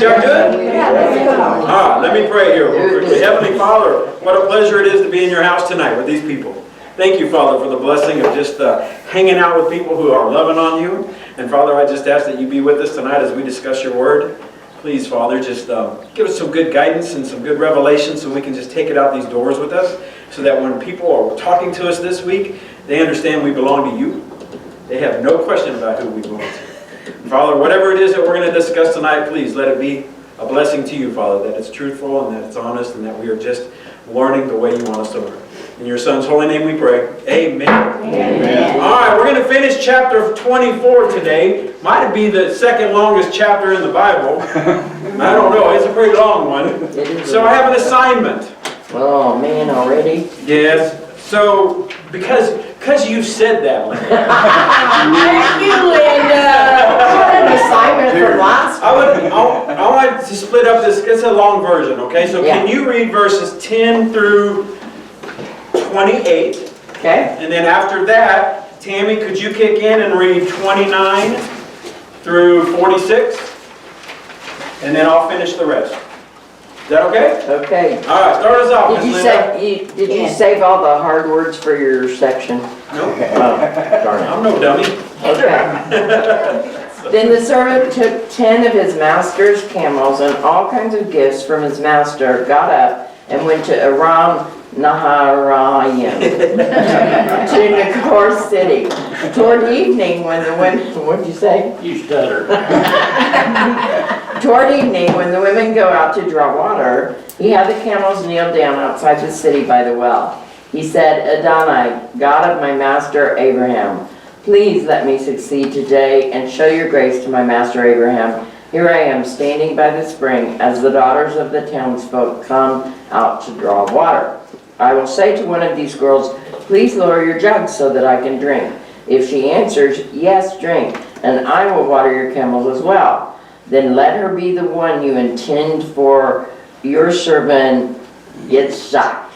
y'all good? Yeah. Let me pray here real quickly. Heavenly Father, what a pleasure it is to be in your house tonight with these people. Thank you, Father, for the blessing of just hanging out with people who are loving on you. And Father, I just ask that you be with us tonight as we discuss your word. Please, Father, just give us some good guidance and some good revelation so we can just take it out these doors with us, so that when people are talking to us this week, they understand we belong to you. They have no question about who we belong to. Father, whatever it is that we're going to discuss tonight, please let it be a blessing to you, Father, that it's truthful and that it's honest and that we are just learning the way you want us to learn. In your Son's holy name we pray. Amen. Amen. All right, we're going to finish chapter 24 today. Might be the second longest chapter in the Bible. I don't know. It's a pretty long one. So I have an assignment. Oh man, already? Yes. So, because you said that, Linda. Thank you, Linda. What an assignment from last I want to split up this. It's a long version, okay? So Yeah. can you read verses 10 through 28? Okay. And then after that, Tammy, could you kick in and read 29 through 46? And then I'll finish the rest. Is that okay? Okay. All right, start us off, Did Miss you Linda. did you save all the hard words for your section? Nope. Oh, darn it. I'm no dummy. Okay. Then the servant took 10 of his master's camels and all kinds of gifts from his master, got up, and went to Aram Naharaim to Nakor city. Toward evening when the women, what'd you say? You stutter. Toward evening when the women go out to draw water, he had the camels kneel down outside the city by the well. He said, Adonai, God of my master Abraham, please let me succeed today and show your grace to my master Abraham. Here I am standing by the spring as the daughters of the townsfolk come out to draw water. I will say to one of these girls, please lower your jug so that I can drink. If she answers, yes, drink, and I will water your camels as well. Then let her be the one you intend for your servant Yitzhak.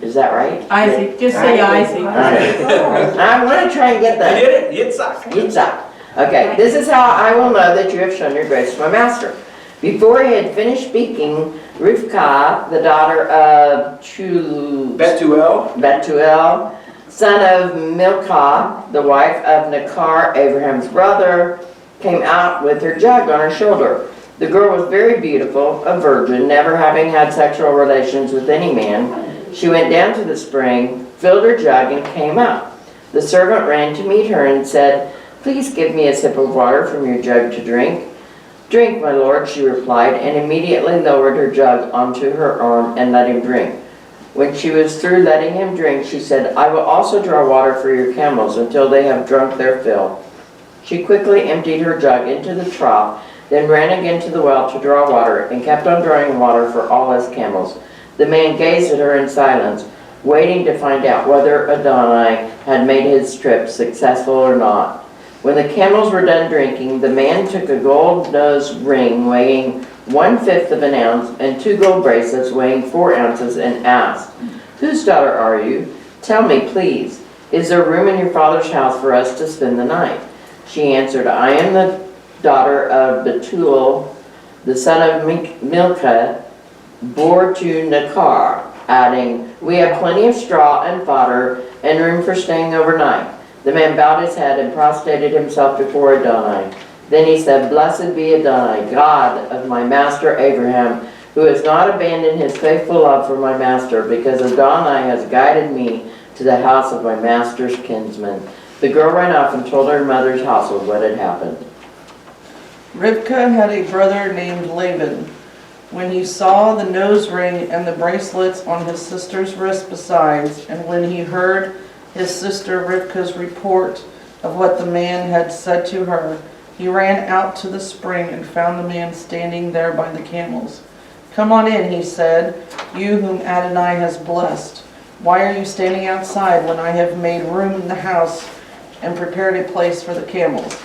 Is that right? Isaac, just say Isaac. I want to try and get You that. did it? Yitzhak. Yitzhak. Okay, this is how I will know that you have shown your grace to my master. Before he had finished speaking, Rivkah, the daughter of Betuel, son of Milcah, the wife of Nakar, Abraham's brother, came out with her jug on her shoulder. The girl was very beautiful, a virgin, never having had sexual relations with any man. She went down to the spring, filled her jug, and came out. The servant ran to meet her and said, please give me a sip of water from your jug to drink. Drink, my lord, she replied, and immediately lowered her jug onto her arm and let him drink. When she was through letting him drink, she said, I will also draw water for your camels until they have drunk their fill. She quickly emptied her jug into the trough, then ran again to the well to draw water, and kept on drawing water for all his camels. The man gazed at her in silence, waiting to find out whether Adonai had made his trip successful or not. When the camels were done drinking, the man took a gold nose ring weighing 1/5 of an ounce and 2 gold bracelets weighing 4 ounces and asked, whose daughter are you? Tell me, please, is there room in your father's house for us to spend the night? She answered, I am the daughter of Betuel, the son of Milcah, bore to Nakar, adding, we have plenty of straw and fodder and room for staying overnight. The man bowed his head and prostrated himself before Adonai. Then he said, blessed be Adonai, God of my master Abraham, who has not abandoned his faithful love for my master, because Adonai has guided me to the house of my master's kinsman. The girl ran off and told her mother's household what had happened. Rivkah had a brother named Laban. When he saw the nose ring and the bracelets on his sister's wrist besides, and when he heard his sister Rivkah's report of what the man had said to her, he ran out to the spring and found the man standing there by the camels. Come on in, he said, you whom Adonai has blessed. Why are you standing outside when I have made room in the house and prepared a place for the camels?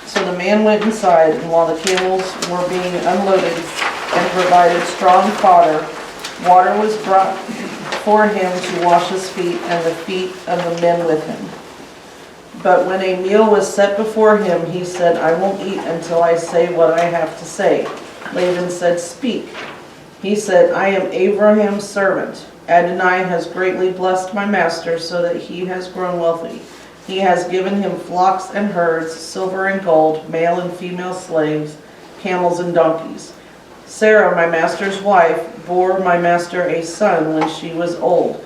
So the man went inside, and while the camels were being unloaded and provided strong fodder, water was brought for him to wash his feet and the feet of the men with him. But when a meal was set before him, he said, I won't eat until I say what I have to say. Laban said, "Speak." He said, "I am Abraham's servant. Adonai has greatly blessed my master so that he has grown wealthy. He has given him flocks and herds, silver and gold, male and female slaves, camels and donkeys. Sarah, my master's wife, bore my master a son when she was old,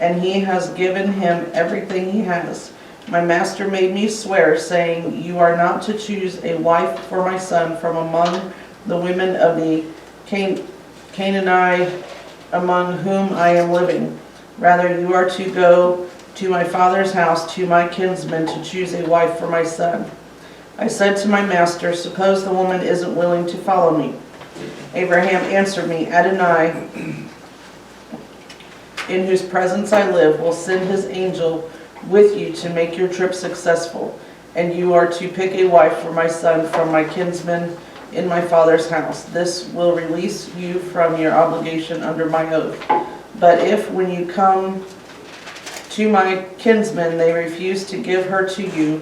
and he has given him everything he has. My master made me swear, saying, 'You are not to choose a wife for my son from among the women of the Canaanite among whom I am living. Rather, you are to go to my father's house to my kinsmen to choose a wife for my son.' I said to my master, 'Suppose the woman isn't willing to follow me.' Abraham answered me, 'Adonai, in whose presence I live, will send his angel with you to make your trip successful, and you are to pick a wife for my son from my kinsmen in my father's house. This will release you from your obligation under my oath. But if, when you come to my kinsmen, they refuse to give her to you,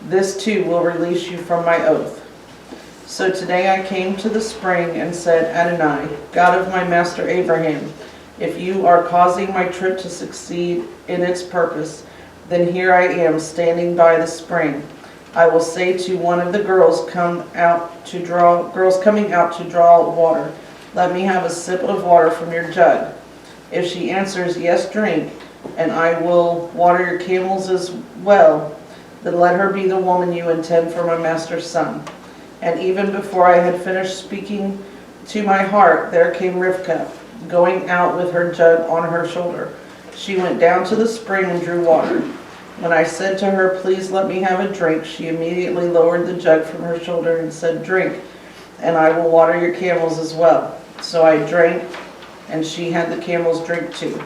this too will release you from my oath.' So today I came to the spring and said, 'Adonai, God of my master Abraham, if you are causing my trip to succeed in its purpose, then here I am standing by the spring. I will say to one of the girls coming out to draw water, "Let me have a sip of water from your jug." If she answers, "Yes, drink, and I will water your camels as well," then let her be the woman you intend for my master's son." And even before I had finished speaking to my heart, there came Rivkah, going out with her jug on her shoulder. She went down to the spring and drew water. When I said to her, "Please let me have a drink," she immediately lowered the jug from her shoulder and said, "Drink, and I will water your camels as well." So I drank, and she had the camels drink too.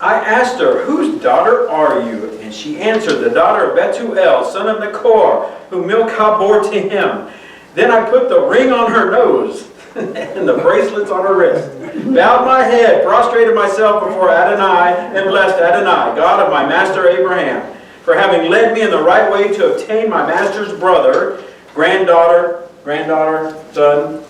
I asked her, "Whose daughter are you?" And she answered, "The daughter of Bethuel, son of Nachor, whom Milcah bore to him." Then I put the ring on her nose and the bracelets on her wrist, bowed my head, prostrated myself before Adonai, and blessed Adonai, God of my master Abraham, for having led me in the right way to obtain my master's brother, granddaughter, son.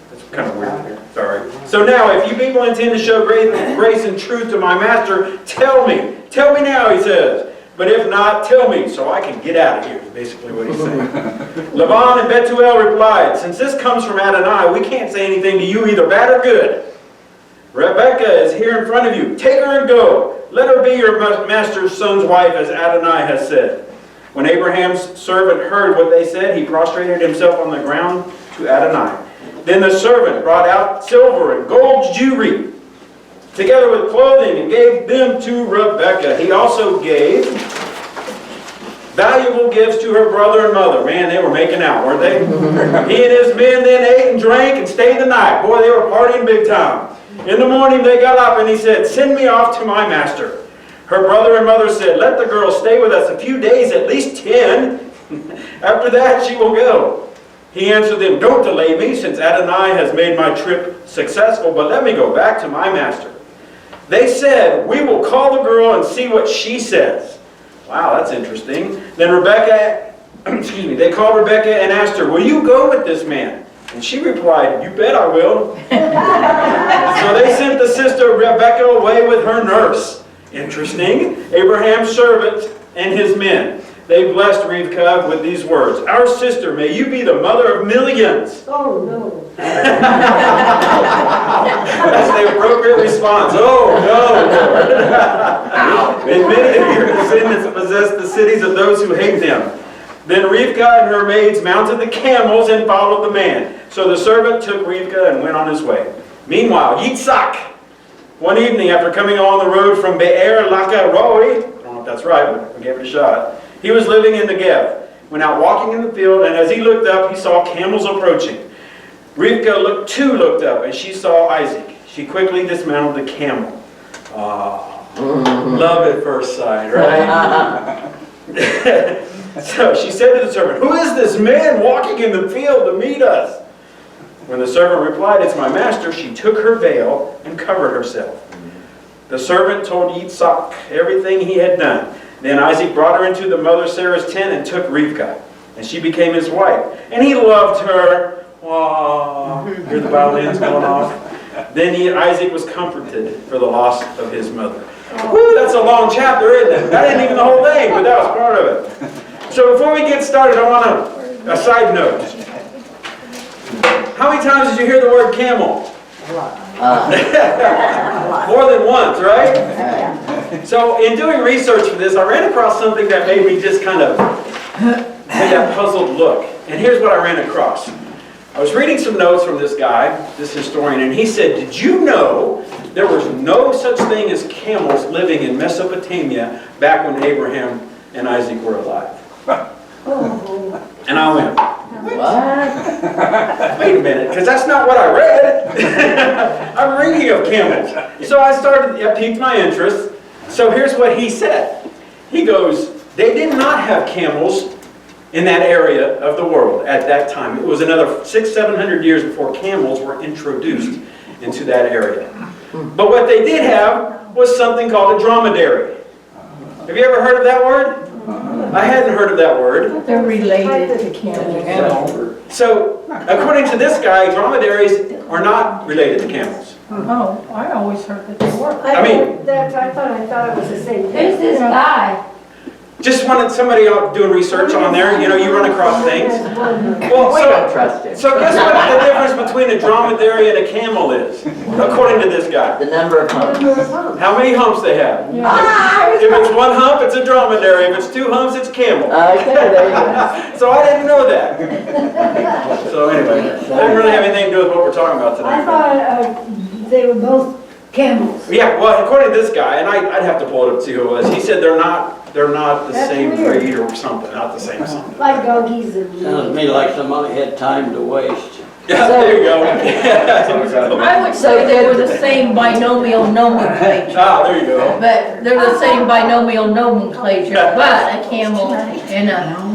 That's kind of weird here. Sorry. So now, if you people intend to show grace and truth to my master, tell me. Tell me now, he says. But if not, tell me so I can get out of here, is basically what he's saying. Laban and Bethuel replied, "Since this comes from Adonai, we can't say anything to you, either bad or good. Rebekah is here in front of you. Take her and go. Let her be your master's son's wife, as Adonai has said." When Abraham's servant heard what they said, he prostrated himself on the ground to Adonai. Then the servant brought out silver and gold jewelry, together with clothing, and gave them to Rebekah. He also gave valuable gifts to her brother and mother. Man, they were making out, weren't they? He and his men then ate and drank and stayed the night. Boy, they were partying big time. In the morning they got up and he said, "Send me off to my master." Her brother and mother said, "Let the girl stay with us a few days, at least 10. After that she will go." He answered them, "Don't delay me, since Adonai has made my trip successful, but let me go back to my master." They said, "We will call the girl and see what she says." Wow, that's interesting. Then they called Rebekah and asked her, "Will you go with this man?" And she replied, "You bet I will." So they sent the sister of Rebekah away with her nurse. Interesting. Abraham's servant and his men. They blessed Rivkah with these words, "Our sister, may you be the mother of millions." Oh, no. That's the appropriate response. "Oh, no, Lord." "And many of your descendants possess the cities of those who hate them." Then Rivkah and her maids mounted the camels and followed the man. So the servant took Rivkah and went on his way. Meanwhile, Yitzhak, one evening after coming along the road from Be'er Lachairoi, I don't know if that's right, but we gave it a shot, he was living in Negev, went out walking in the field, and as he looked up, he saw camels approaching. Rivkah looked up, and she saw Isaac. She quickly dismounted the camel. Love at first sight, right? So she said to the servant, "Who is this man walking in the field to meet us?" When the servant replied, "It's my master," she took her veil and covered herself. The servant told Yitzhak everything he had done. Then Isaac brought her into the mother Sarah's tent and took Rivkah, and she became his wife. And he loved her Wah, hear the violins going off. Then Isaac was comforted for the loss of his mother. Woo, that's a long chapter, isn't it? That isn't even the whole thing, but that was part of it. So before we get started, I want a side note. How many times did you hear the word camel? More than once, right? So in doing research for this, I ran across something that made me just kind of made that puzzled look. And here's what I ran across. I was reading some notes from this guy, this historian, and he said, did you know there was no such thing as camels living in Mesopotamia back when Abraham and Isaac were alive? And I went, What? wait a minute, because that's not what I read. I'm reading of camels. So I started, it piqued my interest. So here's what he said. He goes, they did not have camels in that area of the world at that time. It was another 600-700 years before camels were introduced into that area. But what they did have was something called a dromedary. Have you ever heard of that word? I hadn't heard of that word. They're related to camels. So, according to this guy, dromedaries are not related to camels. Oh, I always heard that they were. I mean- I thought it was the same Who's thing. this guy? Just wanted somebody out doing research on there. You know, you run across things. Well, We don't trust him. so guess what the difference between a dromedary and a camel is, according to this guy? The number of humps. How many humps they have? If it's one hump, it's a dromedary. If it's two humps, it's camel. Okay, there you go. So I didn't know that. So anyway, didn't really have anything to do with what we're talking about tonight. I thought they were both camels. Yeah, well, according to this guy, and I'd have to pull it up to see who it was. He said they're not the That's same weird. breed or something, not the same something. Like doggies and... Sounds to me like somebody had time to waste. Yeah, there you go. I would say they were the same binomial nomenclature, Ah, there you go. but they're the same binomial nomenclature, but a camel and a...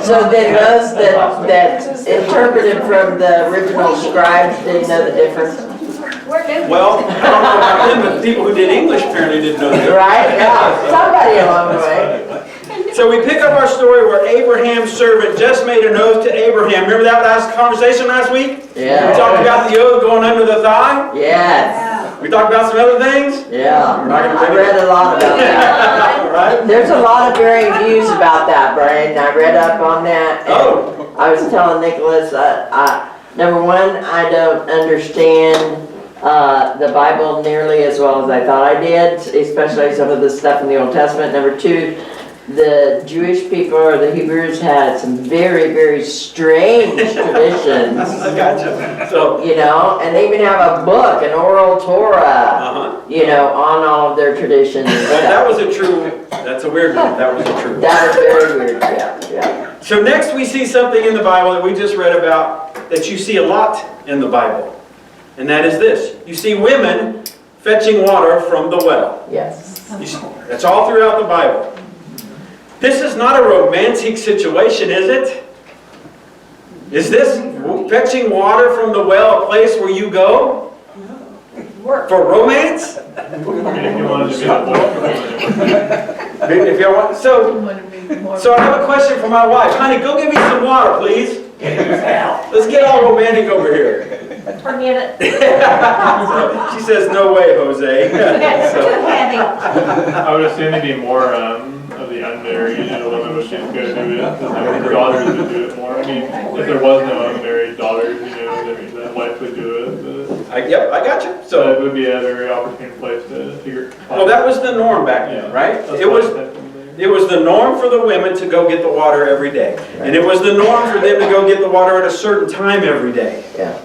So then those that interpreted from the original scribes didn't know the difference? Well, I don't know about them, but the people who did English apparently didn't know that. Right? Yeah, somebody along the way. So we pick up our story where Abraham's servant just made an oath to Abraham. Remember that last conversation last week? We Yeah. talked about the oath going under the thigh. Yes. We talked about some other things. Yeah. I read a lot about that. All right. There's a lot of varying views about that, Brian. I read up on that. And Oh. I was telling Nicholas, number one, I don't understand the Bible nearly as well as I thought I did, especially some of the stuff in the Old Testament. Number two, the Jewish people or the Hebrews had some very, very strange traditions, I gotcha. So, you know, and they even have a book, an oral Torah, you know, on all of their traditions and well, that stuff. was a true, that's a weird one. That was a true one. That was very weird, yeah. So next we see something in the Bible that we just read about that you see a lot in the Bible. And that is this. You see women fetching water from the well. Yes. That's all throughout the Bible. This is not a romantic situation, is it? Is this fetching water from the well a place where you go? For romance? If you wanted to be a boy. If you want. So I have a question for my wife. Honey, go get me some water, please. Let's get all romantic over here. Forget it. So she says, no way, Jose. It's too So, heavy. I would assume there'd be more of the unmarried, women would go do it, because their daughters would do it more. I mean, if there was no unmarried daughters, the wife would do it. yep, I got you. So So, it would be a very opportune place to figure. well, that was the norm back then, right? That's It was. what I said. It was the norm for the women to go get the water every day. And it was the norm for them to go get the water at a certain time every day. Yeah.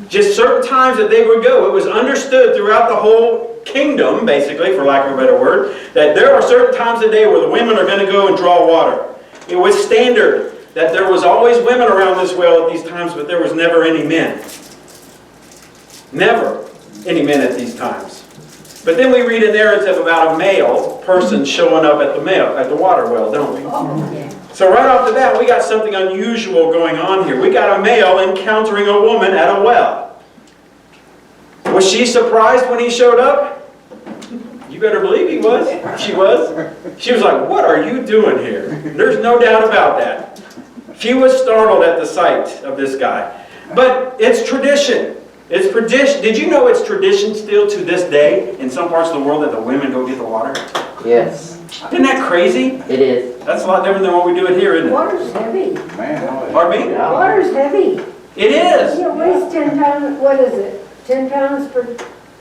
Just certain times that they would go. It was understood throughout the whole kingdom, basically, for lack of a better word, that there are certain times a day where the women are going to go and draw water. It was standard that there was always women around this well at these times, but there was never any men. Never any men at these times. But then we read a narrative about a male person showing up at the water well, don't we? So right off the bat, we got something unusual going on here. We got a male encountering a woman at a well. Was she surprised when he showed up? You better believe he was. She was. She was like, what are you doing here? There's no doubt about that. She was startled at the sight of this guy. But it's tradition. It's tradition. Did you know it's tradition still to this day in some parts of the world that the women go get the water? Yes, Isn't that crazy? it is. That's a lot different than what we do it here, isn't it? Water's heavy. Pardon me? Yeah. Water's heavy. It is. It weighs 10 pounds, what is it? 10 pounds per...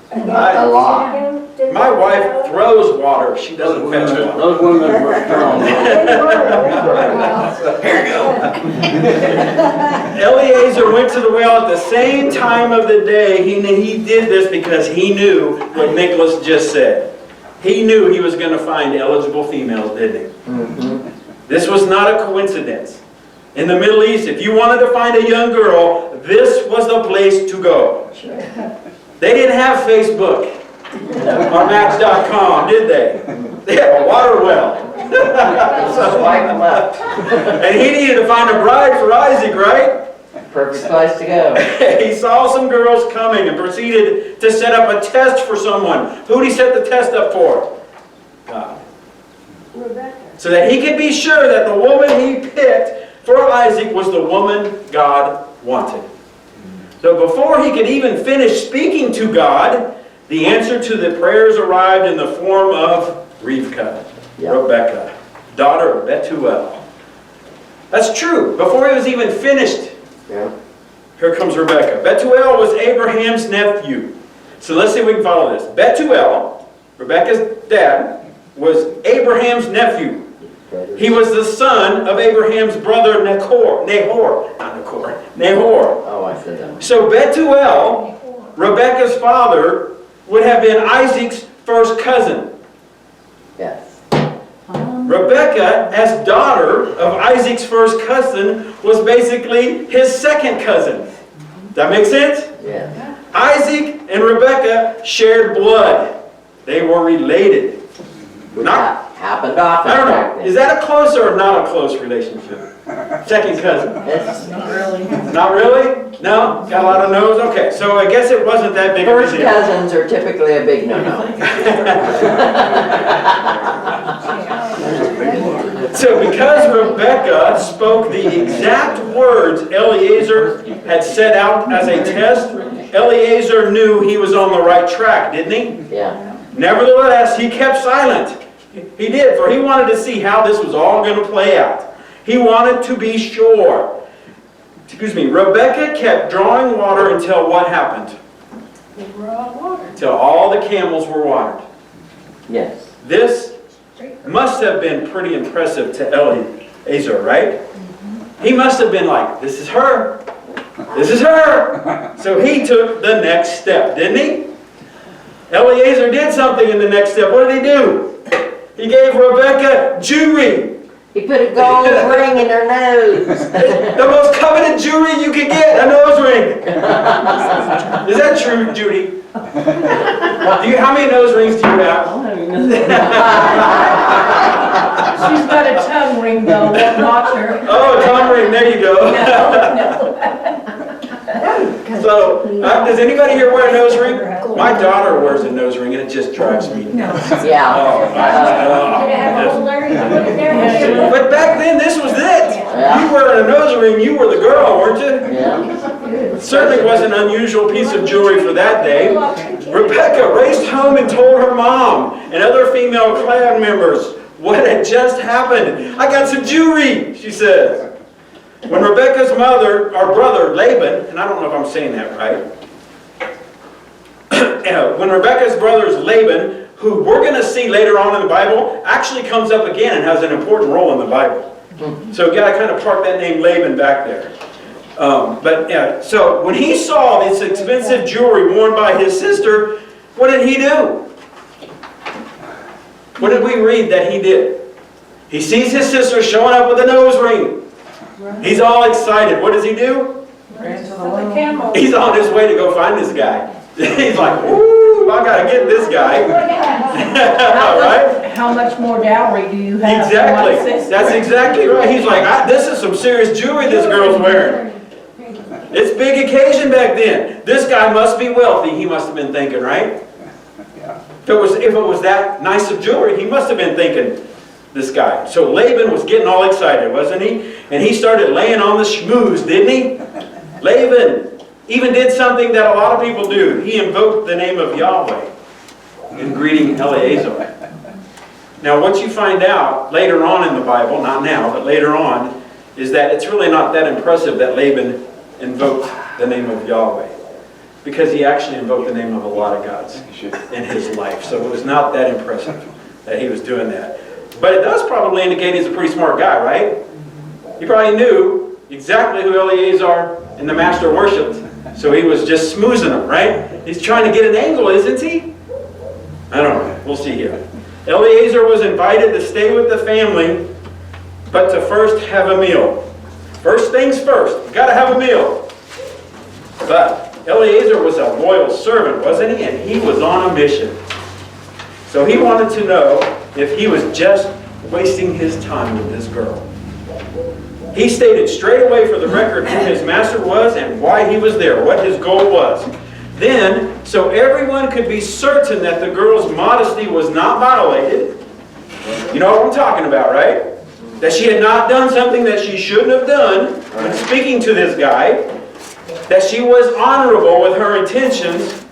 A lot. My wife throws water. She doesn't fetch water. Those women were strong. Eliezer went to the well at the same time of the day. He did this because he knew what Nicholas just said. He knew he was going to find eligible females, didn't he? This was not a coincidence. In the Middle East, if you wanted to find a young girl, this was the place to go. They didn't have Facebook or Match.com, did they? They had a water well. Swipe left. And he needed to find a bride for Isaac, right? Perfect place to go. He saw some girls coming and proceeded to set up a test for someone. Who did he set the test up for? God. Rebecca. So that he could be sure that the woman he picked for Isaac was the woman God wanted. So before he could even finish speaking to God, the answer to the prayers arrived in the form of Rivkah, Rebecca, daughter of Bethuel. That's true. Before he was even finished, here comes Rebecca. Bethuel was Abraham's nephew. So let's see if we can follow this. Bethuel, Rebecca's dad, was Abraham's nephew. He was the son of Abraham's brother Nahor. Oh, I said that. So Bethuel, Rebecca's father, would have been Isaac's first cousin. Yes. Rebecca, as daughter of Isaac's first cousin, was basically his second cousin. That make sense? Yes. Isaac and Rebecca shared blood. They were related. Not, Happened often I don't back know, then. is that a close or not a close relationship? Second cousin. It's Not really. Not really? No? Got a lot of no's? Okay, so I guess it wasn't that big of a first deal. cousins are typically a big no-no. So because Rebecca spoke the exact words Eliezer had set out as a test, Eliezer knew he was on the right track, didn't he? Yeah. Nevertheless, he kept silent. He did, for he wanted to see how this was all going to play out. He wanted to be sure. Excuse me, Rebecca kept drawing water until what happened? They were all water. Until all the camels were watered. Yes. This must have been pretty impressive to Eliezer, right? He must have been like, this is her. This is her. So he took the next step, didn't he? Eliezer did something in the next step. What did he do? He gave Rebecca jewelry. He put a gold ring in her nose. The most coveted jewelry you could get, a nose ring. Is that true, Judy? How many nose rings do you have? She's got a tongue ring though, won't watch her. Oh, a tongue ring, there you go. So, does anybody here wear a nose ring? My daughter wears a nose ring and it just drives me nuts. Yeah. But back then, this was it. You were a nose ring, you were the girl, weren't you? Yeah. It certainly was an unusual piece of jewelry for that day. Rebecca raced home and told her mom and other female clan members what had just happened. I got some jewelry, she says. When Rebecca's mother, or brother, Laban, and I don't know if I'm saying that right, when Rebecca's brother's Laban, who we're going to see later on in the Bible, actually comes up again and has an important role in the Bible. So you got to kind of park that name Laban back there. So when he saw this expensive jewelry worn by his sister, what did he do? What did we read that he did? He sees his sister showing up with a nose ring. He's all excited. What does he do? He's on his way to go find this guy. He's like, ooh, I gotta get this guy. All right? How much more dowry do you have? Exactly. For my sister? That's exactly right. He's like, this is some serious jewelry this girl's wearing. It's a big occasion back then. This guy must be wealthy, he must have been thinking, right? If it was that nice of jewelry, he must have been thinking, this guy. So Laban was getting all excited, wasn't he? And he started laying on the schmooze, didn't he? Laban even did something that a lot of people do. He invoked the name of Yahweh in greeting Eleazar. Now, what you find out later on in the Bible, not now, but later on, is that it's really not that impressive that Laban invoked the name of Yahweh, because he actually invoked the name of a lot of gods in his life. So it was not that impressive that he was doing that. But it does probably indicate he's a pretty smart guy, right? He probably knew exactly who Eleazar and the master worshipped, so he was just smoozing them, right? He's trying to get an angle, isn't he? I don't know. We'll see here. Eleazar was invited to stay with the family, but to first have a meal. First things first, you've got to have a meal. But Eleazar was a loyal servant, wasn't he? And he was on a mission. So he wanted to know if he was just wasting his time with this girl. He stated straight away for the record who his master was and why he was there, what his goal was. Then, so everyone could be certain that the girl's modesty was not violated. You know what I'm talking about, right? That she had not done something that she shouldn't have done when speaking to this guy. That she was honorable with her intentions.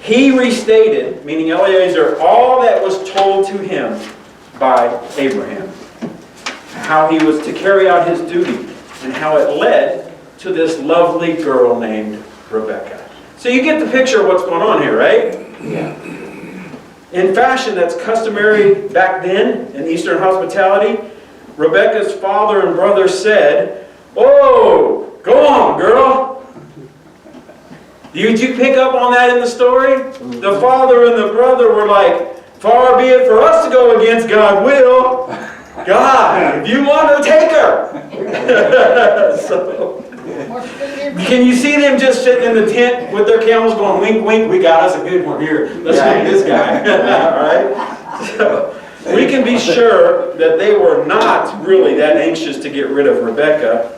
He restated, meaning Eleazar, all that was told to him by Abraham. How he was to carry out his duty and how it led to this lovely girl named Rebecca. So you get the picture of what's going on here, right? Yeah. In fashion that's customary back then in Eastern hospitality, Rebecca's father and brother said, "Oh, go on, girl." Did you pick up on that in the story? The father and the brother were like, "Far be it for us to go against God's will. God, if you want her, take her." So, can you see them just sitting in the tent with their camels going, "Wink, wink, we got us a good one here. Let's get this guy." All right? So, we can be sure that they were not really that anxious to get rid of Rebecca,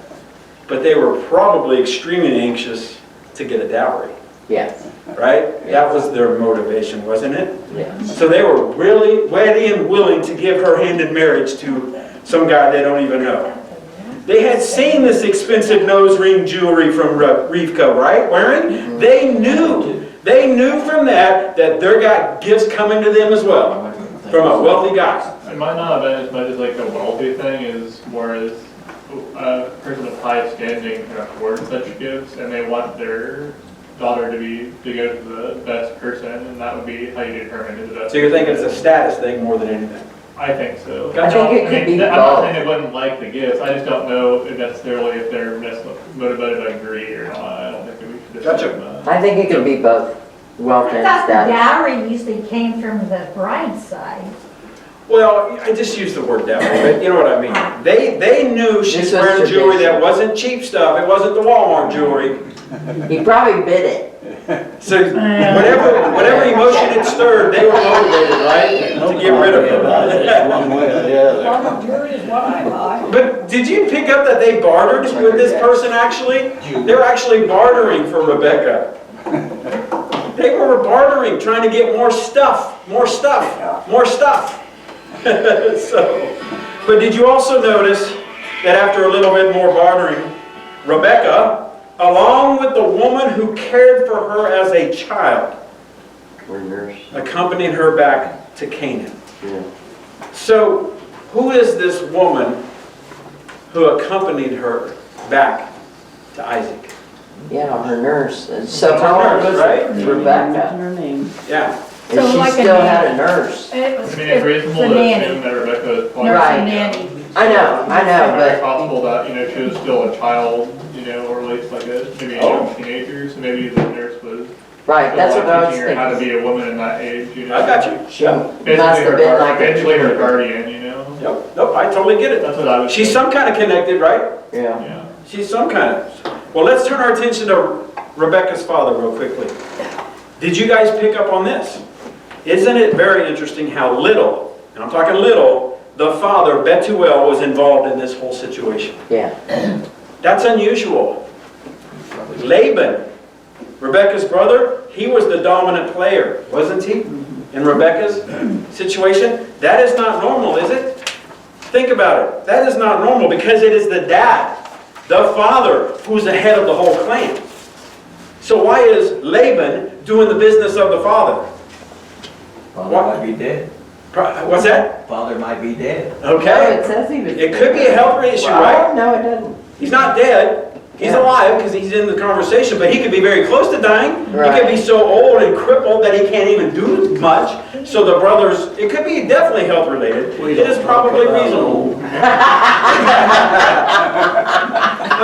but they were probably extremely anxious to get a dowry. Yes. Right? That was their motivation, wasn't it? Yes. So they were really ready and willing to give her hand in marriage to some guy they don't even know. They had seen this expensive nose ring jewelry from Rivka, right? Wearing? They knew from that they got gifts coming to them as well from a wealthy guy. It might not have been as much as like the wealthy thing, is more as a person of high standing can afford such gifts, and they want their daughter to go to the best person, and that would be how you determine who the best. So you're thinking it's a status thing more than anything? I think so. Gotcha. I think it could be I'm not both. saying they wouldn't like the gifts. I just don't know necessarily if they're motivated by greed or not. I don't think that we should Gotcha. assume that. I think it could be both wealth I and thought the status. dowry usually came from the bride's side. Well, I just used the word dowry, but you know what I mean. They knew she's This was wearing jewelry tradition. that wasn't cheap stuff. It wasn't the Walmart jewelry. He probably bid it. So whatever emotion it stirred, they were motivated, right, to get rid of her. One way or the other. Jewelry is what I buy. But did you pick up that they bartered with this person actually? They were actually bartering for Rebecca. They were bartering, trying to get more stuff. But did you also notice that after a little bit more bartering, Rebecca, along with the woman who cared for her as a child, accompanied her back to Canaan? Yeah. So, who is this woman who accompanied her back to Isaac? Yeah, her nurse. And so how old was Right? Rebecca? Her name. Yeah. And So she like a still had a nanny. nurse. It was I mean, it's reasonable the to nanny, assume that Rebecca was probably. nurse Right. and nanny. I know, Very but possible that, she was still a child, or at least like maybe a young teenager, so maybe the nurse was right, that's what I was teaching her how to thinking. be a woman in that age, I got you. She must Basically have been like a basically her teenager. guardian, Nope, I totally get it. That's what I would She's say. some kind of connected, right? Yeah. Yeah. She's some kind of. Well, let's turn our attention to Rebecca's father real quickly. Did you guys pick up on this? Isn't it very interesting how little, and I'm talking little, the father, Bethuel, was involved in this whole situation? Yeah. That's unusual. Laban, Rebecca's brother, he was the dominant player, wasn't he? In Rebecca's situation? That is not normal, is it? Think about it. That is not normal because it is the dad. the father who's the head of the whole clan. So why is Laban doing the business of the father? Father might be dead. What's that? Father might be dead. No, Okay. it says he was. It could be a health issue, Well, right? no, it doesn't. He's not dead. He's Yeah. alive because he's in the conversation, but he could be very close to dying. He Right. could be so old and crippled that he can't even do much. So the brothers, it could be definitely health related. It is probably reasonable.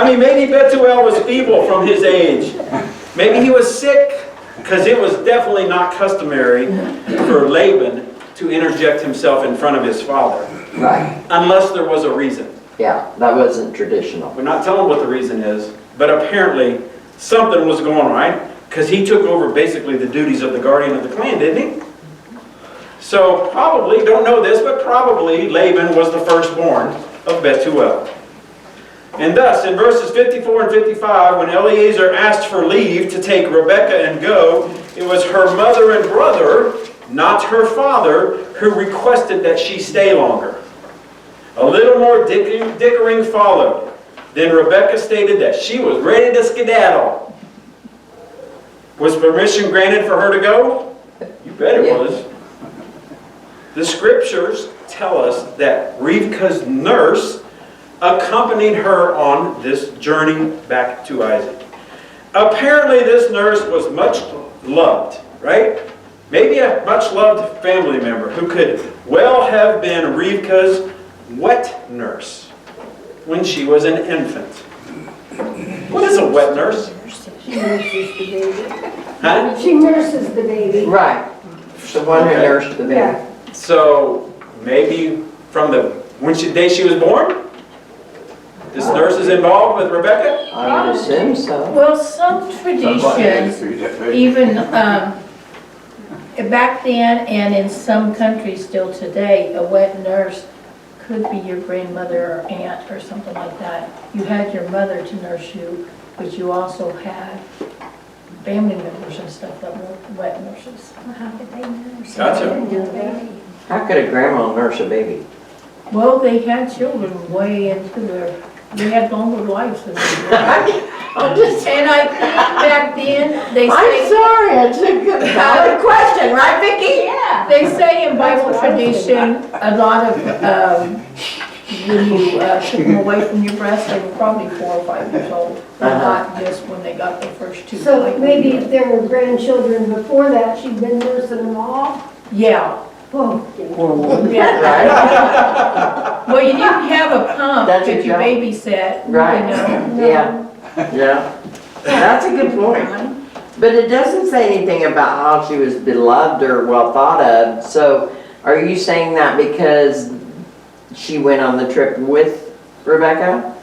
I mean, maybe Bethuel was feeble from his age. Maybe he was sick, because it was definitely not customary for Laban to interject himself in front of his father, Right, unless there was a reason. yeah, that wasn't traditional. We're not telling what the reason is, but apparently something was going on, right? Because he took over basically the duties of the guardian of the clan, didn't he? So probably, don't know this, but probably Laban was the firstborn of Bethuel. And thus, in verses 54 and 55, when Eliezer asked for leave to take Rebekah and go, it was her mother and brother, not her father, who requested that she stay longer. A little more dickering followed. Then Rebekah stated that she was ready to skedaddle. Was permission granted for her to go? You bet it was. The scriptures tell us that Rivka's nurse accompanied her on this journey back to Isaac. Apparently this nurse was much loved, right? Maybe a much loved family member who could well have been Rivka's wet nurse when she was an infant. What is a wet nurse? She nurses the baby. Huh? She nurses the baby. Right, the one who Okay. nursed the baby. Yeah. So maybe from the day she was born? This nurse is involved with Rebekah? I would assume so. Well, some traditions, even back then and in some countries still today, a wet nurse could be your grandmother or aunt or something like that. You had your mother to nurse you, but you also had family members and stuff that were wet nurses. Well, how could they nurse? Gotcha. They didn't do that. How could a grandma nurse a baby? Well, they had children way into they had longer lives than we did. I'm just, And I think back then, they I'm say, sorry, it's a good, valid question, right, Vicki? Yeah. they say in Bible That's what I was tradition, a lot of, when you took them away from your breast, they were probably 4 or 5 years old. Not just when they got their first two. So like we maybe did. if there were grandchildren before that, she'd been nursing them all? Yeah. Oh, Yeah. Right, Well, you didn't have a pump That's that you exact- babysat, you right, know. yeah, yeah. That's a good point. But it doesn't say anything about how she was beloved or well thought of, so are you saying that because she went on the trip with Rebecca?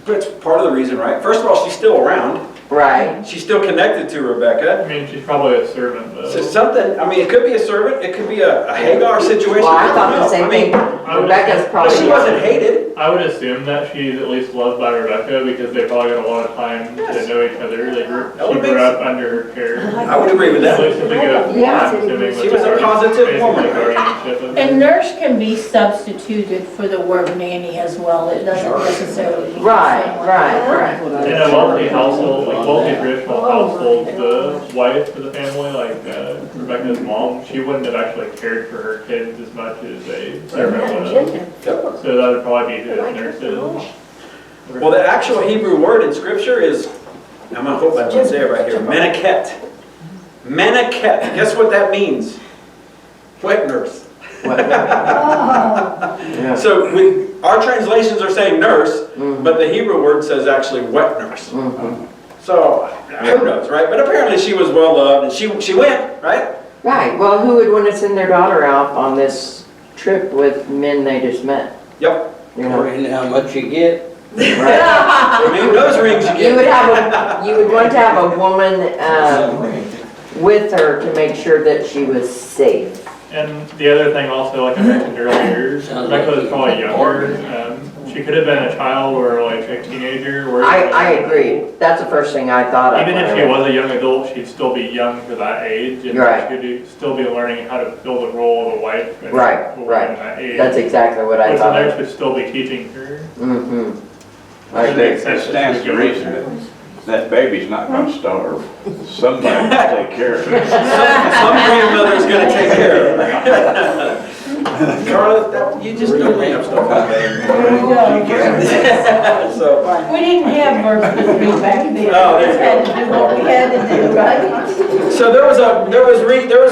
That's part of the reason, right? First of all, she's still around. Right, She's still connected to Rebekah. I mean, she's probably a servant though. So something, I mean, it could be a servant, it could be a Hagar situation. well, I don't thought the know. same I mean, thing, I would- Rebecca's But probably. she wasn't hated. I would assume that she's at least loved by Rebecca because they probably got a lot of time Yes. to know each other. She would grew make up under her care. I would agree with At that. least if they get a Yeah. She was a positive woman. guardianship of her. And nurse can be substituted for the word nanny as well. It doesn't necessarily mean the Right, same one. right. In a wealthy household, like wealthy traditional households, the wife of the family, like Rebecca's mom, she wouldn't have actually cared for her kids as much as a servant would have. So that would probably be who this nurse is. Well, the actual Hebrew word in Scripture is, I'm going to hope I can say it right here, meneket. Meneket. Guess what that means? Wet nurse. Yeah. So our translations are saying nurse, but the Hebrew word says actually wet nurse. Mhm. So who knows, right? But apparently she was well loved, and she went, right? Right, well, who would want to send their daughter out on this trip with men they just met? Yep. You know, According to how much you get. right? I mean, those rings you You would get. you would want to have a woman with her to make sure that she was safe. And the other thing also, like I mentioned earlier, Rebecca was probably younger. She could have been a child or like a teenager. Where I agree. That's the first thing I thought of. Even when if I she read. was a young adult, she'd still be young for that age, and Right. she'd still be learning how to fill the role of a wife. And Right, woman right. in that age. That's exactly what I Which the thought nurse of. would still be teaching her. Mm-hmm. I think it stands to reason that baby's not gonna starve. Somebody will take care of it. Some grandmother's gonna take care of her. Carla, you just don't bring up stuff like that. So, We didn't have birth control back then. We Oh, there you just had to do what we had to do, right? so there was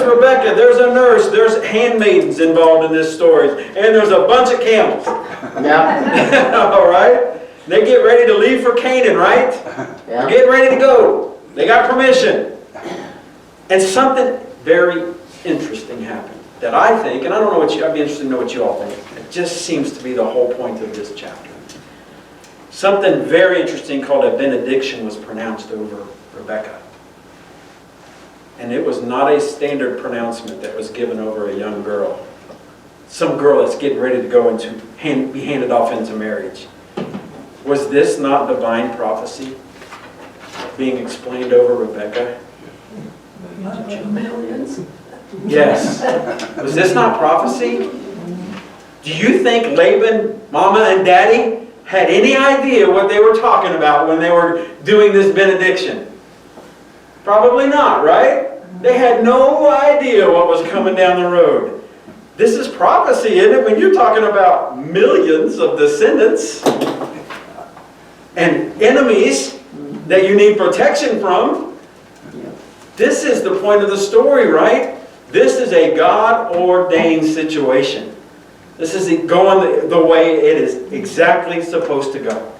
Rebecca, there's a nurse, there's handmaidens involved in this story, and there's a bunch of camels. Yeah, All right? They get ready to leave for Canaan, right? They're yeah. getting ready to go. They got permission. And something very interesting happened that I think, and I don't know I'd be interested to know what you all think. It just seems to be the whole point of this chapter. Something very interesting called a benediction was pronounced over Rebecca. And it was not a standard pronouncement that was given over a young girl. Some girl that's getting ready to go into be handed off into marriage. Was this not divine prophecy being explained over Rebecca? Yes. Was this not prophecy? Do you think Laban, Mama and Daddy had any idea what they were talking about when they were doing this benediction? Probably not, right? They had no idea what was coming down the road. This is prophecy, isn't it? When you're talking about millions of descendants and enemies that you need protection from. This is the point of the story, right? This is a God-ordained situation. This is going the way it is exactly supposed to go.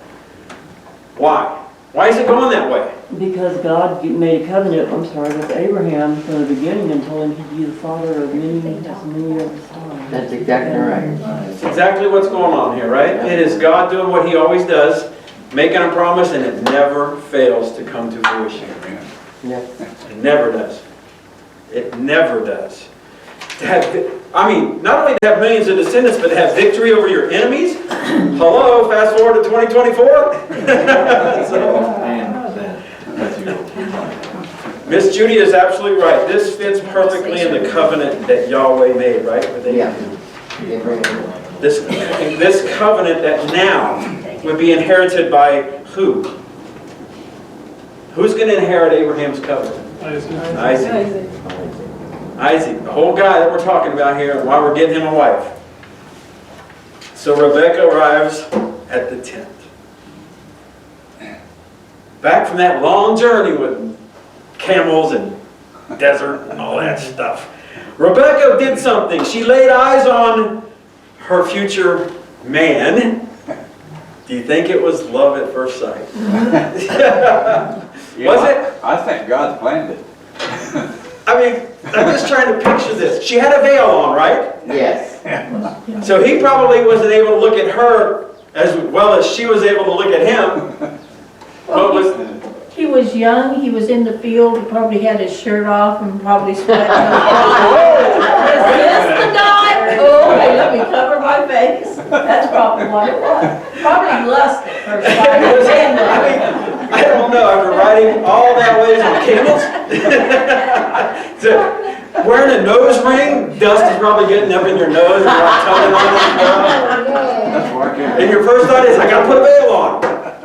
Why? Why is it going that way? Because God made a covenant, with Abraham from the beginning and told him he'd be the father of many of his sons. That's exactly right. That's exactly what's going on here, right? It is God doing what He always does, making a promise, and it never fails to come to fruition. Yeah. It never does. It never does. Not only to have millions of descendants, but to have victory over your enemies. Hello, fast forward to 2024. Miss Judy is absolutely right. This fits perfectly in the covenant that Yahweh made, right? Yeah. This covenant that now would be inherited by who? Who's going to inherit Abraham's covenant? Isaac. Isaac, the whole guy that we're talking about here, why we're getting him a wife. So Rebecca arrives at the tent. Back from that long journey with camels and desert and all that stuff. Rebecca did something. She laid eyes on her future man. Do you think it was love at first sight? Was it? I think God planned it. I'm just trying to picture this. She had a veil on, right? Yes. So he probably wasn't able to look at her as well as she was able to look at him. He was young, he was in the field, he probably had his shirt off and probably sweating. Is this the night? Oh, okay, let me cover my face. That's probably what it was. Probably lust at first sight. I don't know, after riding all that ways on camels. Wearing a nose ring, dust is probably getting up in your nose and you're like tugging on it. And your first thought is, I gotta put a veil on.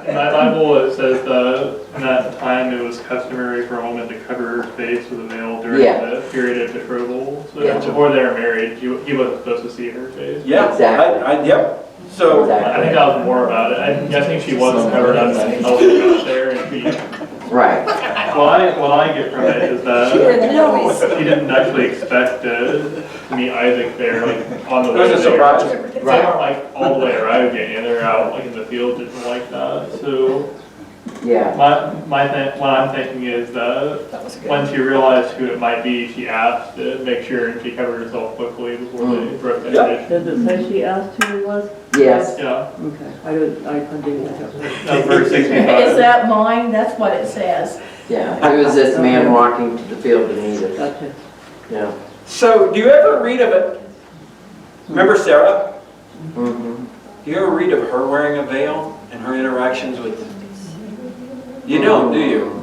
In my Bible, it says that in that time it was customary for a woman to cover her face with a veil during the period of betrothal. So before they were married, he wasn't supposed to see her face. Yeah, Exactly. yep. So, I think that was more about it. I'm guessing she wasn't covered up until they got there. And Right. what I get from it is that she didn't actually expect to meet Isaac there, like on the way. it was a surprise. They weren't like all the way around yet, and they're out like in the field just like that. So Yeah. what I'm thinking is that when she realized who it might be, she asked to make sure and she covered herself quickly before they broke that condition. Does it say she asked who he was? Yes. Yeah, Okay, I didn't look up. that's verse 65. Is that mine? That's what it says. Yeah. Who is this man walking to the field to meet us? Gotcha. Yeah. So, do you ever read of it? Remember Sarah? Mm-hmm. Do you ever read of her wearing a veil and her interactions with... You don't, do you?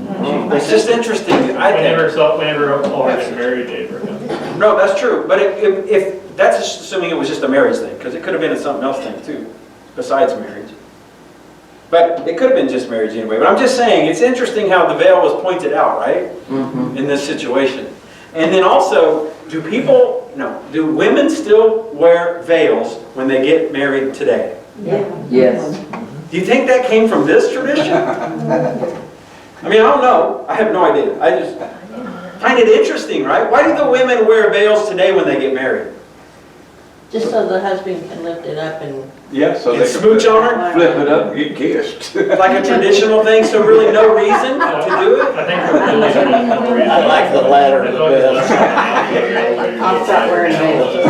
It's just interesting, I think. Whenever already married Abraham. No, that's true. But if that's assuming it was just a marriage thing, because it could have been a something else thing too, besides marriage. But it could have been just marriage anyway. But I'm just saying, it's interesting how the veil was pointed out, right? Mhm. In this situation. And then also, do women still wear veils when they get married today? Yes. Do you think that came from this tradition? I mean, I don't know. I have no idea. I just find it interesting, right? Why do the women wear veils today when they get married? Just so the husband can lift it up and. Yeah, so And they can smooch on her? flip it up and get kissed. Like a traditional thing, so really no reason to do it? I think for really traditional reasons. I like the latter the best. I'll stop wearing veils.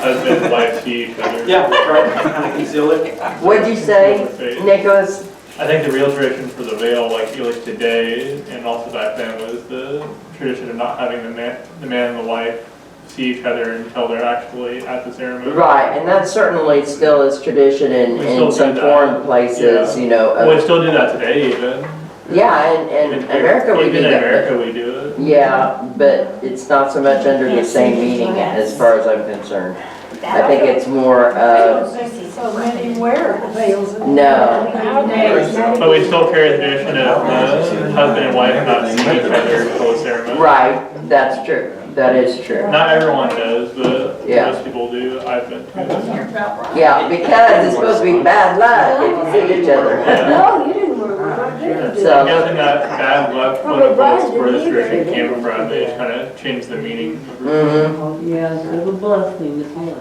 Husband, wife, see each other. Yeah, right, kind of conceal it. What'd you say, Nicholas? I think the real tradition for the veil, like today and also back then, was the tradition of not having the man and the wife see each other until they're actually at the ceremony. Right, and that certainly still is tradition in We still some do that. foreign places, Yeah. you know. Well, we still do that today even. Yeah, in America we do Even in that. America we do it. Yeah, but it's not so much under the same meaning as far as I'm concerned. I think it's more of, So many wear the veils. No. But we still carry the tradition of husband and wife not seeing each other until the ceremony. right, that's true. That is true. Not everyone does, but Yeah. most people do. I've been to them. Yeah, because it's supposed to be bad luck if you see each other. No, you didn't wear one. I did. So- I'm guessing that bad luck quote-unquote where this tradition came from. They just kind of changed the meaning. Mm-hmm, Yeah, instead of a blessing, it's one.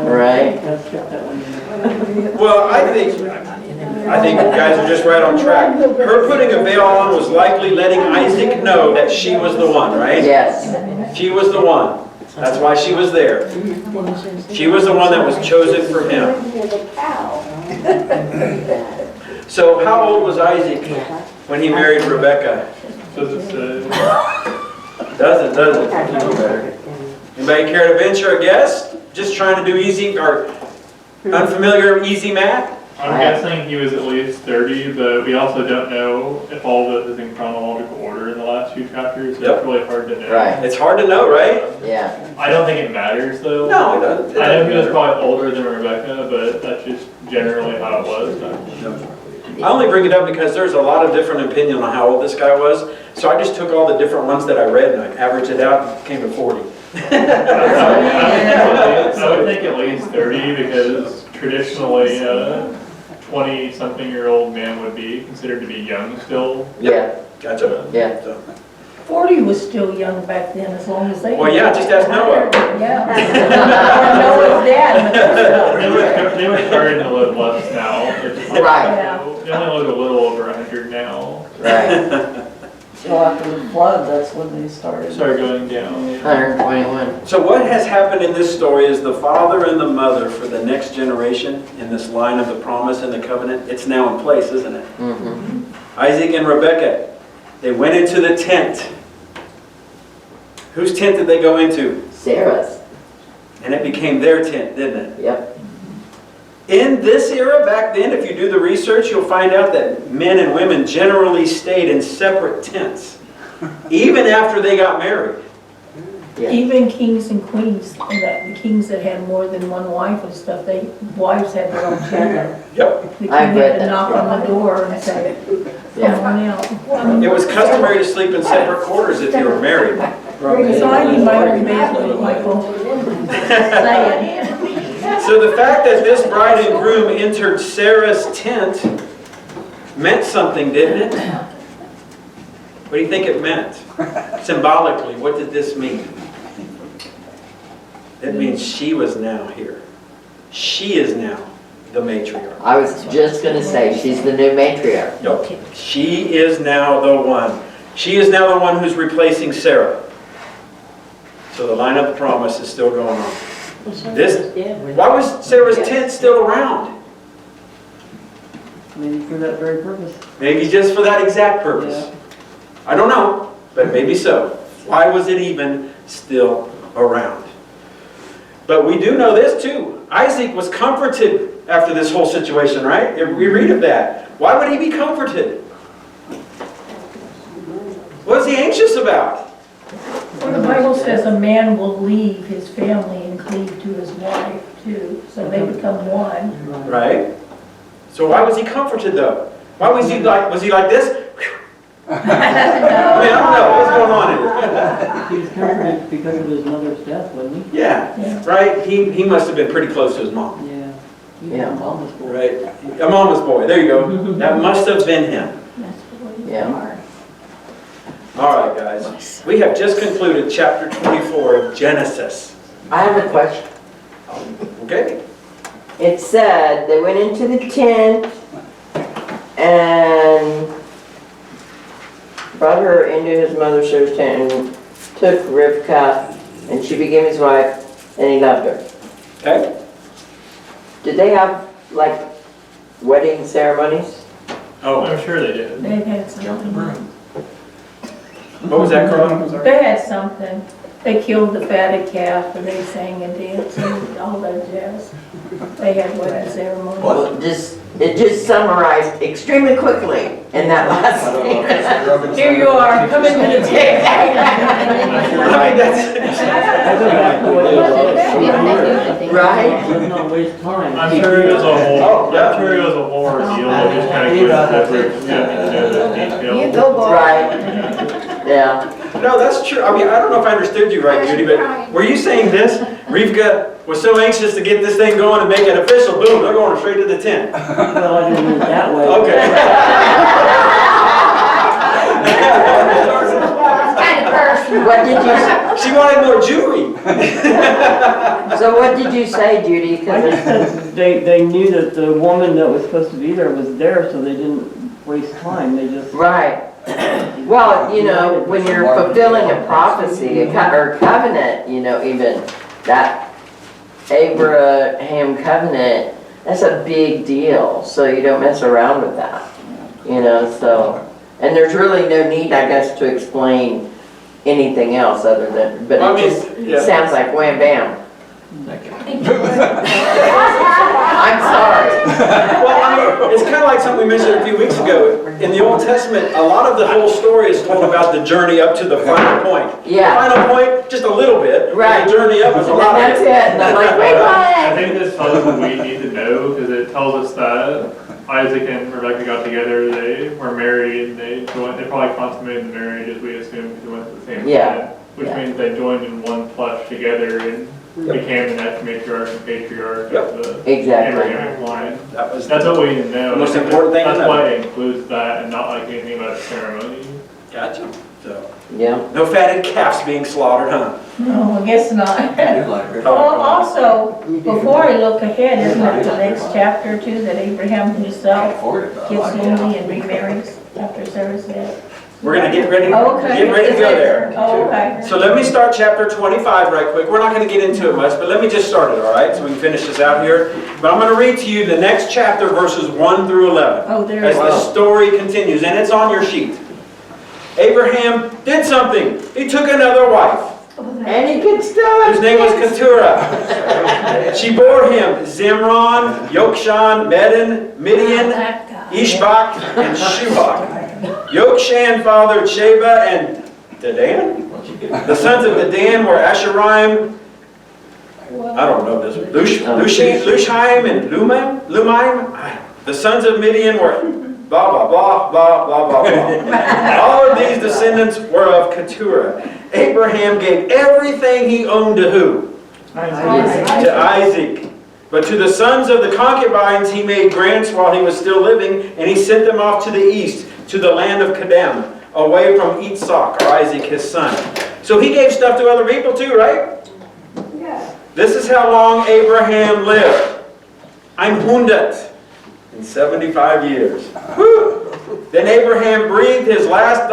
right. Gotta check that one. Well, I think you guys are just right on track. Her putting a veil on was likely letting Isaac know that she was the one, right? Yes, She was the one. That's why she was there. She was the one that was chosen for him. So how old was Isaac when he married Rebekah? Does it say? Doesn't. You know better. Anybody care to venture a guess? Just trying to do easy or unfamiliar easy math? I'm guessing he was at least 30, but we also don't know if all of it is in chronological order in the last few chapters. So Yep. It's really hard to know. right, It's hard to know, right? yeah. I don't think it matters though. No, it doesn't. I know he was probably older than Rebecca, but that's just generally how it was. I only bring it up because there's a lot of different opinion on how old this guy was. So I just took all the different ones that I read and I averaged it out and it came to 40. I would think at least 30 because traditionally 20-something-year-old man would be considered to be young still. Yeah, Gotcha. yeah. So, 40 was still young back then, as long as they. Well, yeah, just ask Noah. Yeah. Or Noah's dad. They were starting to live less now. Right. They only live a little over 100 now. Right, So after the flood, that's when they started. Started going down. 121. So what has happened in this story is the father and the mother for the next generation in this line of the promise and the covenant, it's now in place, isn't it? Mm-hmm. Isaac and Rebekah, they went into the tent. Whose tent did they go into? Sarah's, And it became their tent, didn't it? yep. In this era, back then, if you do the research, you'll find out that men and women generally stayed in separate tents, even after they got married. Yeah. Even kings and queens, and the kings that had more than one wife and stuff, wives had their own tent. Yep. The king I've read had to that. knock on the door and say, come Yeah. on out. It was customary to sleep in separate quarters if you were married. So I need my own bedroom, Michael. Say it. So the fact that this bride and groom entered Sarah's tent meant something, didn't it? What do you think it meant? Symbolically, what did this mean? It means she was now here. She is now the matriarch. I was just gonna say, she's the new matriarch. Yep. She is now the one. She is now the one who's replacing Sarah. So the line of promise is still going on. Why was Sarah's tent still around? Maybe for that very purpose. Maybe just for that exact purpose. I don't know, but maybe so. Why was it even still around? But we do know this too. Isaac was comforted after this whole situation, right? We read of that. Why would he be comforted? What is he anxious about? Well, the Bible says a man will leave his family and cleave to his wife. two, so they become one. right? So why was he comforted though? Why was he like this? I mean, I don't know, what's going on here? He was comforted because of his mother's death, wasn't Yeah, Yeah. right? He must have been pretty close to his mom, he? Yeah. He was Yeah. a mama's boy. right? A mama's boy, there you go. That must have been him. That's what you Yeah. are. All right, guys. We have just concluded chapter 24 of Genesis. I have a question. Okay? It said they went into the tent and brought her into his mother's tent and took Rivkah, and she became his wife, and he loved her. Okay? Did they have like wedding ceremonies? Oh, I'm sure they did. They had something. what was that, Carl? I'm sorry. They had something. They killed the fatted calf and they sang and danced and all that jazz. They had wedding ceremony. Well, it just summarized extremely quickly in that last thing. Here you are, coming to the table. I mean, that's, I go back to what it was. Right? Let's not waste time. I'm sure it was a whole, Oh, yeah. I'm sure it was a whole ordeal, they just kind of give us separate, details. You go, boy. Right. Yeah. no, that's true. I mean, I don't know if I understood you right, Judy, but were you saying this? Rivka was so anxious to get this thing going and make it official, boom, they're going straight to the tent. Well, I didn't mean it that way. Okay. What did you, She wanted more jewelry. so what did you say, Judy? I 'Cause just said they knew that the woman that was supposed to be there was there, so they didn't waste time. They just. right. Well, you know, when you're fulfilling a prophecy, or covenant, you know, even that Abraham covenant, that's a big deal. So you don't mess around with that, you know, so. And there's really no need, I guess, to explain anything else other than, but Well, I it mean, just yeah. sounds like wham bam. I'm sorry. Well, I mean, it's kind of like something we mentioned a few weeks ago. In the Old Testament, a lot of the whole story is told about the journey up to the final point. Yeah. The final point, just a little bit. Right. The journey up is a And lot of that's it. it. And I'm like, wait, I what? think this tells us what we need to know, because it tells us that Isaac and Rebecca got together, they were married, they probably consummated the marriage, as we assume, because they went to the same Yeah. tent, which Yeah. means they joined in one flesh together and became the next matriarch and patriarch of the Exactly. Abrahamic line. That was That's what we need to know. The most important thing to That's know. why it includes that and not like anything about the ceremony. Gotcha. So, Yeah. no fatted calves being slaughtered, huh? No, I guess not. Well, also, before I look ahead, isn't it the next chapter too, that Abraham himself gets lonely and remarries after Sarah's death? We're gonna get ready to go there. Oh, okay. So let me start chapter 25 right quick. We're not going to get into it much, but let me just start it, all right? So we can finish this out here. But I'm going to read to you the next chapter, verses 1 through 11. Oh, there As it the is. story continues, and it's on your sheet. Abraham did something. He took another wife. And he could still. His name was Keturah. She bore him Zimron, Yokshan, Midian, That guy. Ishbak, and Shubak. Yokshan fathered Sheba and Dedan. The sons of Dedan were Asherim. I don't know this one. Lushheim and Lumaim. The sons of Midian were blah, blah, blah, blah, blah, blah, blah. All of these descendants were of Keturah. Abraham gave everything he owned to who? To Isaac. But to the sons of the concubines he made grants while he was still living, and he sent them off to the east, to the land of Kedem, away from Yitzhak, or Isaac his son. So he gave stuff to other people too, right? Yeah. This is how long Abraham lived. I'm 175 years. Whew. Then Abraham breathed his last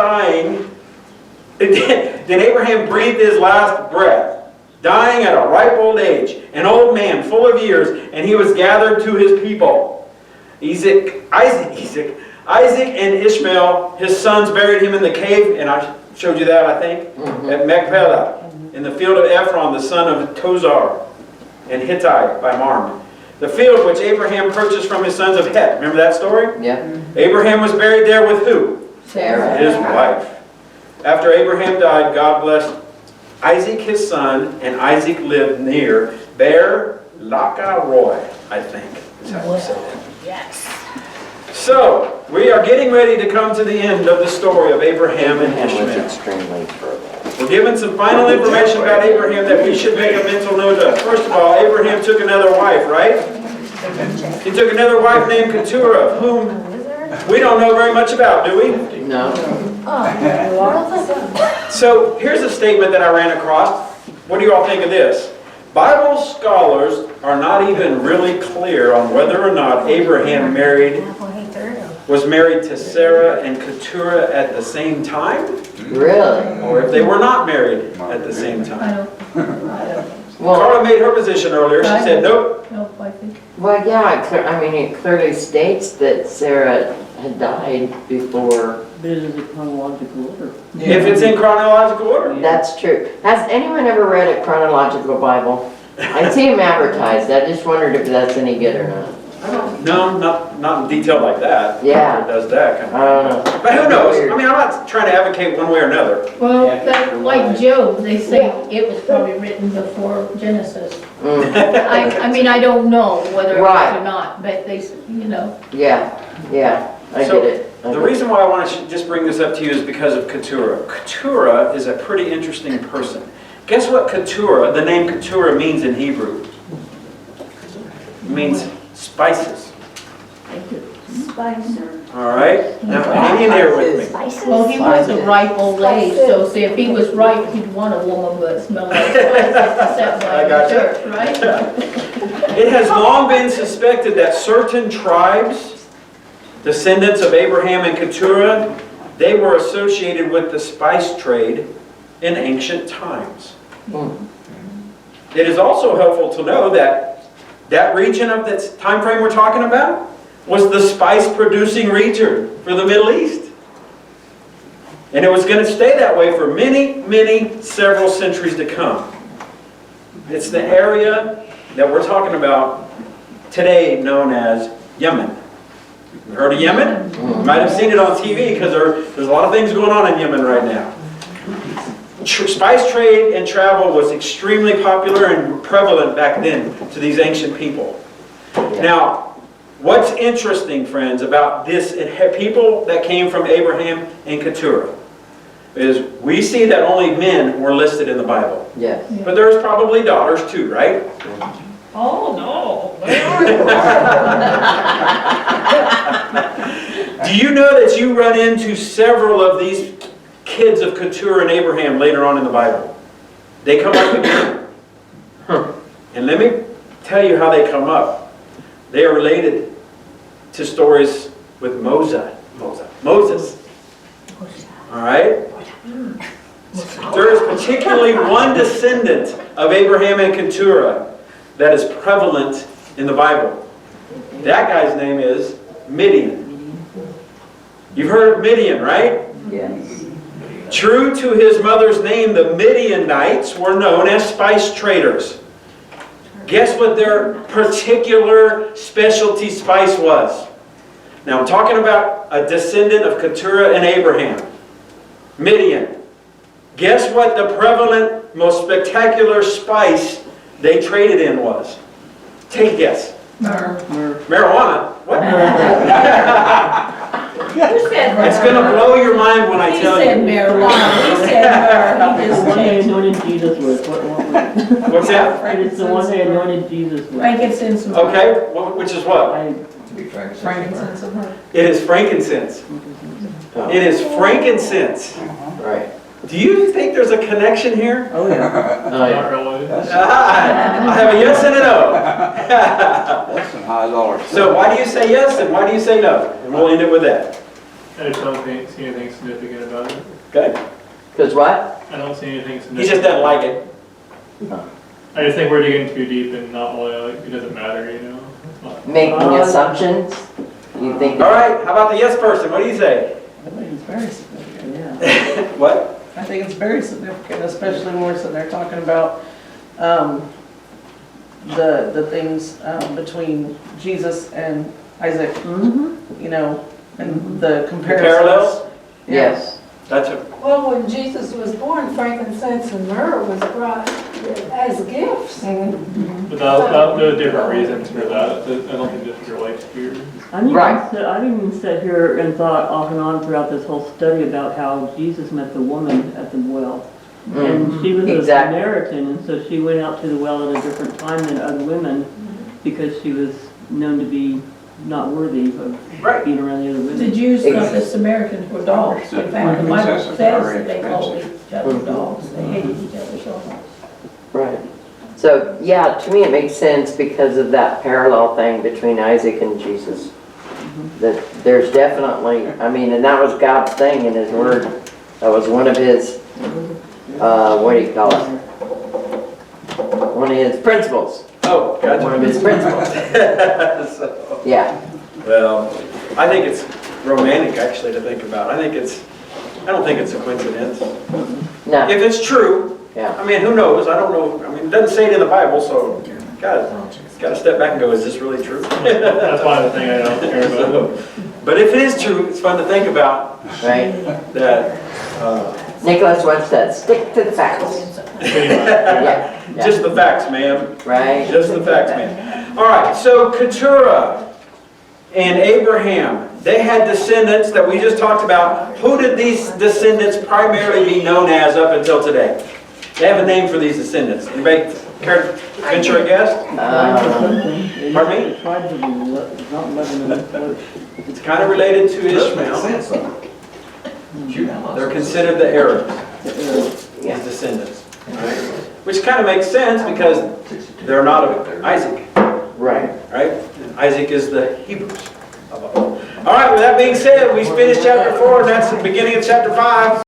breath, dying at a ripe old age, an old man full of years, and he was gathered to his people. Isaac and Ishmael, his sons, buried him in the cave, and I showed you that, I think, at Machpelah, in the field of Ephron, the son of Tozar, and Hittite by Marm. The field which Abraham purchased from his sons of Het. Remember that story? Yeah. Abraham was buried there with who? Sarah. His wife. After Abraham died, God blessed Isaac his son, and Isaac lived near Beer Laka-Roy, I think is how you say that. Yes. So, we are getting ready to come to the end of the story of Abraham and Abraham was Ishmael. extremely fertile. We're given some final information about Abraham that we should make a mental note of. First of all, Abraham took another wife, right? He took another wife named Keturah, whom we don't know very much about, do we? No. So here's a statement that I ran across. What do you all think of this? Bible scholars are not even really clear on whether or not Abraham was married to Sarah and Keturah at the same time, Really? or if they were not married at the same I time. don't, Well, Carla made her position earlier. She said, nope. nope, I think. well, yeah, I mean, it clearly states that Sarah had died before. But it is a chronological order. If it's in chronological order. That's true. Has anyone ever read a chronological Bible? I see them advertised. I just wondered if that's any good or not. No, not in detail like that. Yeah. It does that kind of. I don't know. But who knows? I mean, I'm not trying to advocate one way or another. Well, that, like Job, they say it was probably written before Genesis. Mm, I mean, I don't know whether it was Right. or not, but they, you know, yeah, I So, get it. I The get it. reason why I want to just bring this up to you is because of Keturah. Keturah is a pretty interesting person. Guess what Keturah, the name Keturah means in Hebrew? It means spices. All right? Now, hang in there with me. well, he was a ripe old age, so see, if he was ripe, he'd want a woman that smelled like spices to set by I the gotcha. church, right? It has long been suspected that certain tribes, descendants of Abraham and Keturah, they were associated with the spice trade in ancient times. It is also helpful to know that that region of the time frame we're talking about was the spice producing region for the Middle East. And it was going to stay that way for several centuries to come. It's the area that we're talking about today known as Yemen. You heard of Yemen? You might have seen it on TV because there's a lot of things going on in Yemen right now. Spice trade and travel was extremely popular and prevalent back then to these ancient people. Now, what's interesting, friends, about this people that came from Abraham and Keturah is we see that only men were listed in the Bible. Yes. But there's probably daughters too, right? Oh, no. Do you know that you run into several of these kids of Keturah and Abraham later on in the Bible? They come up again. And let me tell you how they come up. They are related to stories with Moses. All right? There is particularly one descendant of Abraham and Keturah that is prevalent in the Bible. That guy's name is Midian. You've heard of Midian, right? Yes. True to his mother's name, the Midianites were known as spice traders. Guess what their particular specialty spice was? Now I'm talking about a descendant of Keturah and Abraham. Midian. Guess what the prevalent, most spectacular spice they traded in was? Take a guess. Marijuana? What? Who said It's going to blow your mind when I He tell said you. marijuana, he said myrrh, he The just one they changed. anointed Jesus with, what was it? What's that? It's the one they anointed Jesus with. Frankincense. and Okay, which is what? Frankincense and myrrh. It is frankincense. It is frankincense. Right. Do you think there's a connection here? Oh, yeah. Oh, Not yeah. really. I have a yes and a no. That's some high dollar stuff. So why do you say yes and why do you say no? And we'll end it with that. I just don't see anything significant about it. Okay? Because what? I don't see anything significant. He just doesn't like it. I just think we're digging too deep and not really, like, it doesn't matter, you know? It's not- Making assumptions? You think? All right, how about the yes person? What do you say? I think it's very significant, yeah. What? I think it's very significant, especially when we're sitting there talking about the things between Jesus and Isaac, Mm-hmm. you know, and the The comparisons. parallels? Yes. That's a, Well, when Jesus was born, frankincense and myrrh was brought as gifts. But that, there are different reasons for that. I don't think this is relates here. Right. I've even sat here and thought off and on throughout this whole study about how Jesus met the woman at the well. And she was a Exactly. Samaritan, and so she went out to the well at a different time than other women because she was known to be not worthy of Right. being around the other The women. Jews thought the Samaritans were dogs. In fact, the Bible says that they called each other dogs. They hated each other so much. Right. So, yeah, to me it makes sense because of that parallel thing between Isaac and Jesus. That there's definitely, I mean, and that was God's thing in His Word. That was one of His, what do you call it? One of His principles. oh, One of gotcha. His principles. So, Yeah. well, I think it's romantic actually to think about. I don't think it's a coincidence. No. If it's true, Yeah. I mean, who knows? I don't know. I mean, it doesn't say it in the Bible, so got to step back and go, is this really true? That's why the thing I don't care about. But if it is true, it's fun to think about Right. that. Nicholas once said, stick to the facts. Yeah. Yeah. Just the facts, ma'am. Right. Just the facts, ma'am. All right, so Keturah and Abraham, they had descendants that we just talked about. Who did these descendants primarily be known as up until today? They have a name for these descendants. Anybody care to venture a guess? Pardon me? Tribes of not Lebanon, but It's kind of related to Ishmael. They're considered the Arabs, his descendants. Right? Which kind of makes sense because they're not of Isaac. Right. Right? Isaac is the Hebrews. All right, with that being said, we finished chapter 4, and that's the beginning of chapter 5.